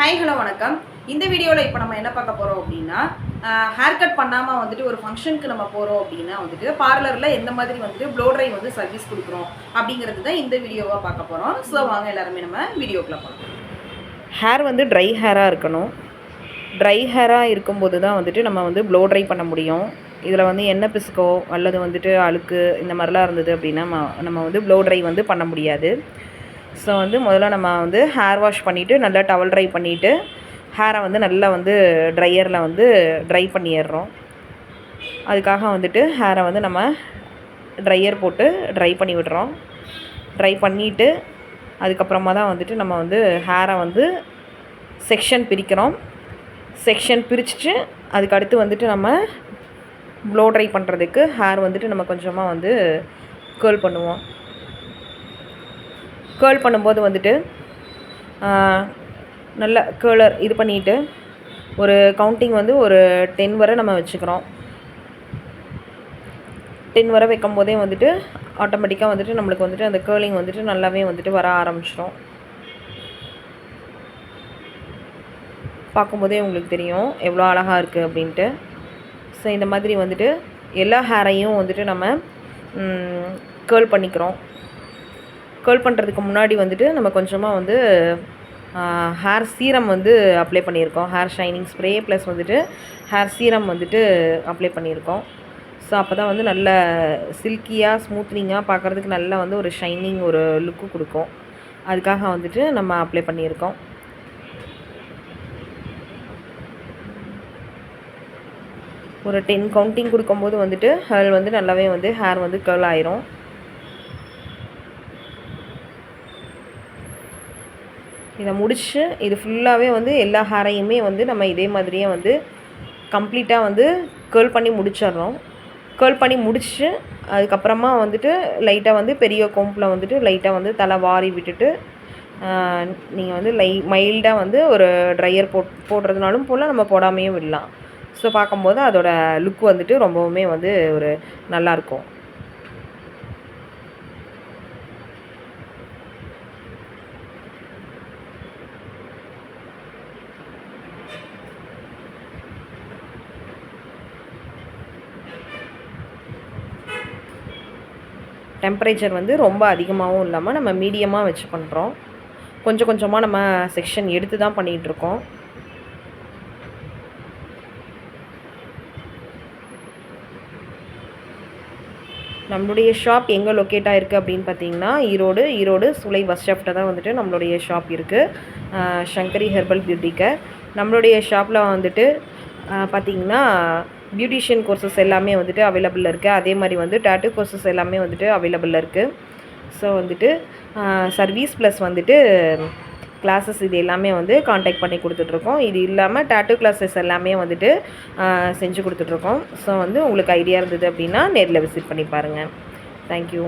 Hi hello வணக்கம். இந்த வீடியோவில் இப்போ நம்ம என்ன பார்க்க போகிறோம் அப்படின்னா, ஹேர் கட் பண்ணாமல் வந்துட்டு ஒரு ஃபங்க்ஷனுக்கு நம்ம போகிறோம் அப்படின்னா வந்துட்டு பார்லரில் எந்த மாதிரி வந்துட்டு ப்ளோ ட்ரை வந்து சர்வீஸ் கொடுக்குறோம் அப்படிங்கிறது தான் இந்த வீடியோவாக பார்க்க போகிறோம். ஸோ வாங்க எல்லாருமே நம்ம வீடியோக்குள்ளே போகலாம். ஹேர் வந்து ட்ரை ஹேராக இருக்கணும். ட்ரை ஹேராக இருக்கும்போது தான் வந்துட்டு நம்ம வந்து ப்ளோ ட்ரை பண்ண முடியும். இதில் வந்து எண்ணெய் பிசுக்கோ அல்லது வந்துட்டு அழுக்கு இந்த மாதிரிலாம் இருந்தது அப்படின்னா நம்ம வந்து ப்ளோ ட்ரை வந்து பண்ண முடியாது. ஸோ வந்து முதல்ல நம்ம வந்து ஹேர் வாஷ் பண்ணிவிட்டு நல்லா டவல் ட்ரை பண்ணிவிட்டு ஹேரை வந்து நல்லா வந்து ட்ரையரில் வந்து ட்ரை பண்ணிடுறோம். அதுக்காக வந்துட்டு ஹேரை வந்து நம்ம ட்ரையர் போட்டு ட்ரை பண்ணி விடுறோம். ட்ரை பண்ணிவிட்டு அதுக்கப்புறமா தான் வந்துட்டு நம்ம வந்து ஹேரை வந்து செக்ஷன் பிரிக்கிறோம். செக்ஷன் பிரிச்சுட்டு அதுக்கடுத்து வந்துட்டு நம்ம ப்ளோ ட்ரை பண்ணுறதுக்கு ஹேர் வந்துட்டு நம்ம கொஞ்சமாக வந்து கேர்ள் பண்ணுவோம். கேர்ள் பண்ணும்போது வந்துட்டு நல்ல கேர்லர் இது பண்ணிவிட்டு ஒரு கவுண்டிங் வந்து ஒரு 10 வரை நம்ம வச்சுக்கிறோம். 10 வரை வைக்கும் போதே வந்துட்டு ஆட்டோமேட்டிக்காக வந்துட்டு நம்மளுக்கு வந்துட்டு அந்த கேர்லிங் வந்துட்டு நல்லாவே வந்துட்டு வர ஆரம்பிச்சிடும். பார்க்கும்போதே உங்களுக்கு தெரியும் எவ்வளோ அழகாக இருக்குது அப்படின்ட்டு. ஸோ இந்த மாதிரி வந்துட்டு எல்லா ஹேரையும் வந்துட்டு நம்ம கேர்ள் பண்ணிக்கிறோம். கேர்ள் பண்ணுறதுக்கு முன்னாடி வந்துட்டு நம்ம கொஞ்சமாக வந்து ஹேர் சீரம் வந்து அப்ளை பண்ணியிருக்கோம். ஹேர் ஷைனிங் ஸ்ப்ரே ப்ளஸ் வந்துட்டு ஹேர் சீரம் வந்துட்டு அப்ளை பண்ணியிருக்கோம். ஸோ அப்போ தான் வந்து நல்ல சில்கியாக ஸ்மூத்னிங்காக பார்க்குறதுக்கு நல்லா வந்து ஒரு ஷைனிங் ஒரு லுக்கு கொடுக்கும். அதுக்காக வந்துட்டு நம்ம அப்ளை பண்ணியிருக்கோம். ஒரு 10 கவுண்டிங் கொடுக்கும்போது வந்துட்டு ஹேர் வந்து நல்லாவே வந்து ஹேர் வந்து கேர்ள் ஆயிரும். இதை முடிச்சு இது ஃபுல்லாகவே வந்து எல்லா ஹேரையுமே வந்து நம்ம இதே மாதிரியே வந்து கம்ப்ளீட்டாக வந்து கேர்ள் பண்ணி முடிச்சிடுறோம். கேர்ள் பண்ணி முடிச்சு அதுக்கப்புறமா வந்துட்டு லைட்டாக வந்து பெரிய கொம்பில் வந்துட்டு லைட்டாக வந்து தலை வாரி விட்டுட்டு நீங்கள் வந்து மைல்டாக வந்து ஒரு ட்ரையர் போடுறதுனாலும் போல் நம்ம போடாமையும் விடலாம். ஸோ பார்க்கும்போது அதோட லுக் வந்துட்டு ரொம்பவுமே வந்து ஒரு நல்லாயிருக்கும். டெம்பரேச்சர் வந்து ரொம்ப அதிகமாகவும் இல்லாமல் நம்ம மீடியமாக வச்சு பண்ணுறோம். கொஞ்சம் கொஞ்சமாக நம்ம செக்ஷன் எடுத்து தான் பண்ணிகிட்ருக்கோம். நம்மளுடைய ஷாப் எங்கே லொக்கேட் ஆகிருக்கு அப்படின்னு பார்த்தீங்கன்னா ஈரோடு சுலை பஸ் ஸ்டாப்பில் தான் வந்துட்டு நம்மளுடைய ஷாப் இருக்குது. Sankari herbal beauty care. நம்மளுடைய ஷாப்பில் வந்துட்டு பார்த்திங்கன்னா பியூட்டிஷியன் கோர்சஸ் எல்லாமே வந்துட்டு அவைலபிளில் இருக்குது. அதே மாதிரி வந்து டேட்டூ கோர்சஸ் எல்லாமே வந்துட்டு அவைலபிளில் இருக்குது. ஸோ வந்துட்டு சர்வீஸ் ப்ளஸ் வந்துட்டு கிளாஸஸ் இது எல்லாமே வந்து காண்டாக்ட் பண்ணி கொடுத்துட்ருக்கோம். இது இல்லாமல் டேட்டூ கிளாஸஸ் எல்லாமே வந்துட்டு செஞ்சு கொடுத்துட்ருக்கோம். ஸோ வந்து உங்களுக்கு ஐடியா இருந்தது அப்படின்னா நேரில் விசிட் பண்ணி பாருங்கள். தேங்க்யூ.